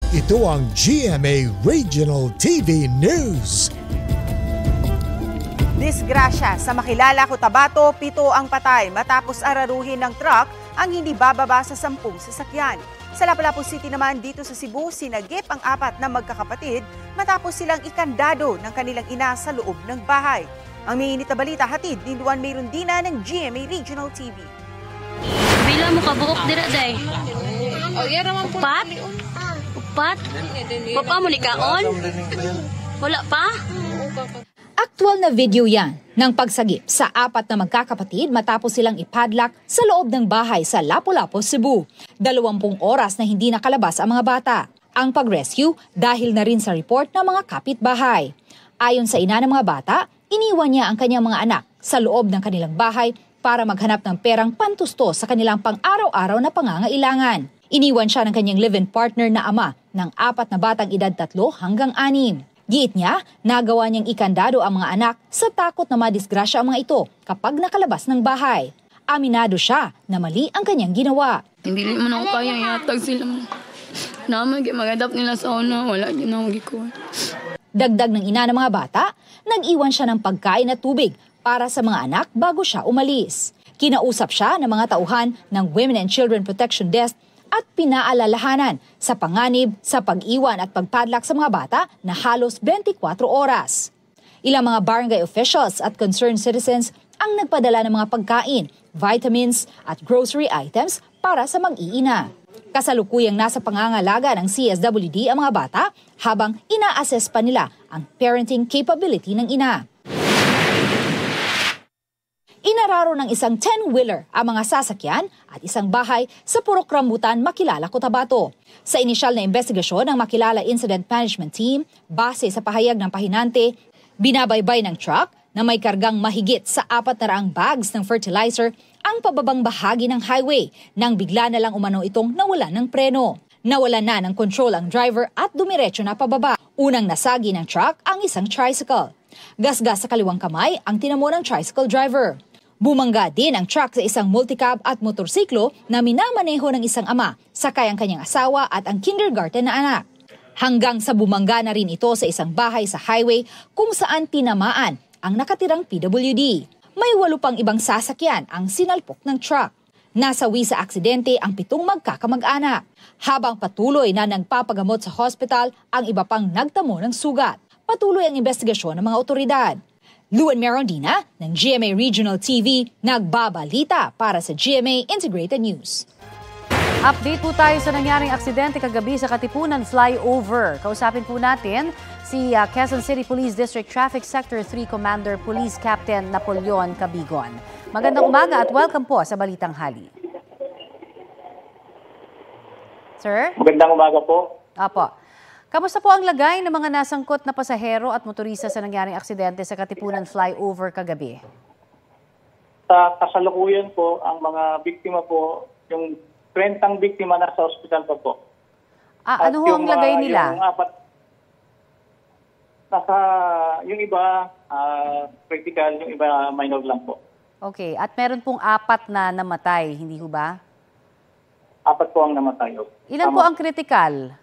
Ito ang GMA Regional TV News. Disgrasya sa Makilala, Cotabato, 7 ang patay matapos araruhin ng truck ang hindi bababa sa 10 sasakyan. Sa Lapu-Lapu City naman dito sa Cebu, sinagip ang 4 na magkakapatid matapos silang ikandado ng kanilang ina sa loob ng bahay. Ang mainit na balita hatid ni Luan Mayrundina ng GMA Regional TV. Bila mo kabuok dira day. Upat? Upat? Papa mo ni kaon? Wala pa? Aktual na video yan ng pagsagip sa 4 na magkakapatid matapos silang ipadlock sa loob ng bahay sa Lapu-Lapu, Cebu. 20 oras na hindi nakalabas ang mga bata. Ang pag-rescue dahil na rin sa report ng mga kapitbahay. Ayon sa ina ng mga bata, iniwan niya ang kanyang mga anak sa loob ng kanilang bahay para maghanap ng perang pantusto sa kanilang pang-araw-araw na pangangailangan. Iniwan siya ng kanyang live-in partner na ama ng 4 na batang edad 3 hanggang 6. Giit niya, nagawa niyang ikandado ang mga anak sa takot na madisgrasya ang mga ito kapag nakalabas ng bahay. Aminado siya na mali ang kanyang ginawa. Hindi mo na ako kaya yatag sila mo. Naman, mag-adapt nila sa una, wala din ako gikuha. Dagdag ng ina ng mga bata, nag-iwan siya ng pagkain at tubig para sa mga anak bago siya umalis. Kinausap siya ng mga tauhan ng Women and Children Protection Desk at pinaalalahanan sa panganib sa pag-iwan at pagpadlak sa mga bata na halos 24 oras. Ilang mga barangay officials at concerned citizens ang nagpadala ng mga pagkain, vitamins at grocery items para sa mag-iina. Kasalukuyang nasa pangangalaga ng CSWD ang mga bata habang ina-assess pa nila ang parenting capability ng ina. Inararo ng isang 10-wheeler ang mga sasakyan at isang bahay sa Purok Rambutan, Makilala, Cotabato. Sa inisyal na investigasyon ng Makilala Incident Management Team, base sa pahayag ng pahinante, binabaybay ng truck na may kargang mahigit sa 400 bags ng fertilizer ang pababang bahagi ng highway nang bigla na lang umano itong nawalan ng preno. Nawalan na ng control ang driver at dumiretso na pababa. Unang nasagi ng truck ang isang tricycle. Gasgas sa kaliwang kamay ang tinamo ng tricycle driver. Bumangga din ang truck sa isang multicab at motorsiklo na minamaneho ng isang ama, sakay ang kanyang asawa at ang kindergarten na anak. Hanggang sa bumangga na rin ito sa isang bahay sa highway kung saan tinamaan ang nakatirang PWD. May 8 pang ibang sasakyan ang sinalpok ng truck. Nasawi sa aksidente ang 7 magkakamag-anak. Habang patuloy na nagpapagamot sa hospital, ang iba pang nagtamo ng sugat. Patuloy ang investigasyon ng mga otoridad. Luan Mayrundina ng GMA Regional TV, nagbabalita para sa GMA Integrated News. Update po tayo sa nangyaring aksidente kagabi sa Katipunan Flyover. Kausapin po natin si Quezon City Police District Traffic Sector 3 Commander Police Captain Napoleon Cabigon. Magandang umaga at welcome po sa Balitang Hali. Sir? Magandang umaga po. Apo. Kamusta po ang lagay ng mga nasangkot na pasahero at motorista sa nangyaring aksidente sa Katipunan Flyover kagabi? Sa kasalukuyan po, ang mga biktima po, yung 30 biktima nasa ospital pa po. Ano ho ang lagay nila? Yung iba critical, yung iba minor lang po. Okay, at meron pong 4 na namatay, hindi ho ba? 4 po ang namatay. Ilan po ang critical?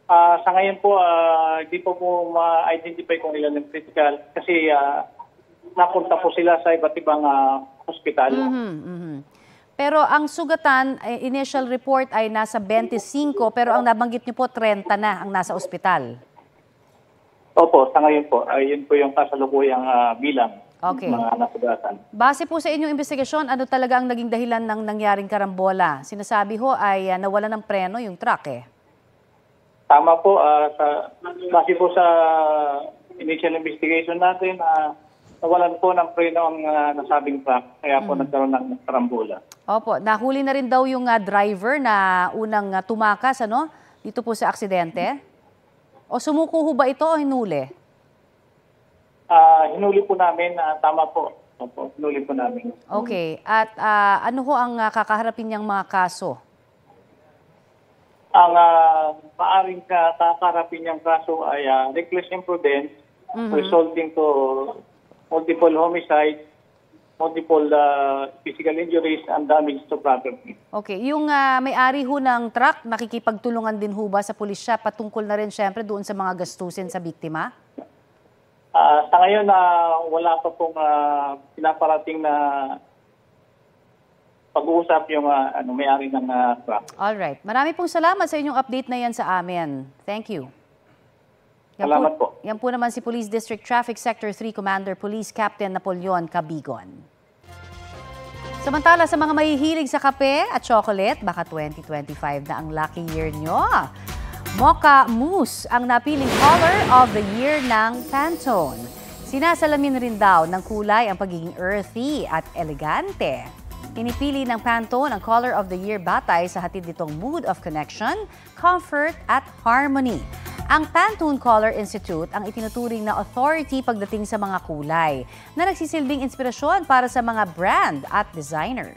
Sa ngayon po, di po ma-identify kung ilan ang critical kasi napunta po sila sa iba't ibang hospital. Pero ang sugatan, initial report ay nasa 25 pero ang nabanggit niyo po 30 na ang nasa ospital. Opo, sa ngayon po, yun po yung kasalukuyang bilang mga nasugatan. Base po sa inyong investigasyon, ano talaga ang naging dahilan ng nangyaring karambola? Sinasabi ho ay nawalan ng preno yung truck Tama po, base po sa initial investigation natin, nawalan po ng preno ang nasabing truck, kaya po nagkaroon ng karambola. Opo, nahuli na rin daw yung driver na unang tumakas dito po sa aksidente? O sumuko ho ba ito o hinuli? Hinuli po namin, tama po. Opo, hinuli po namin. Okay, at ano ho ang kakaharapin niyang mga kaso? Ang maaring kakarapin niyang kaso ay reckless imprudence resulting to multiple homicide multiple physical injuries and damage to property. Okay, yung may-ari ho ng truck, nakikipagtulungan din ho ba sa pulisya patungkol na rin syempre doon sa mga gastusin sa biktima? Sa ngayon, wala pa pong pinaparating na pag-uusap yung may-ari ng truck. Alright, marami pong salamat sa inyong update na yan sa amin. Thank you. Salamat po. Yan po naman si Police District Traffic Sector 3 Commander Police Captain Napoleon Cabigon. Samantala sa mga mahihilig sa kape at chocolate, baka 2025 na ang lucky year nyo. Mocha Mousse ang napiling color of the year ng Pantone. Sinasalamin rin daw ng kulay ang pagiging earthy at elegante. Pinipili ng Pantone ang color of the year batay sa hatid nitong mood of connection, comfort at harmony. Ang Pantone Color Institute ang itinuturing na authority pagdating sa mga kulay na nagsisilbing inspirasyon para sa mga brand at designer.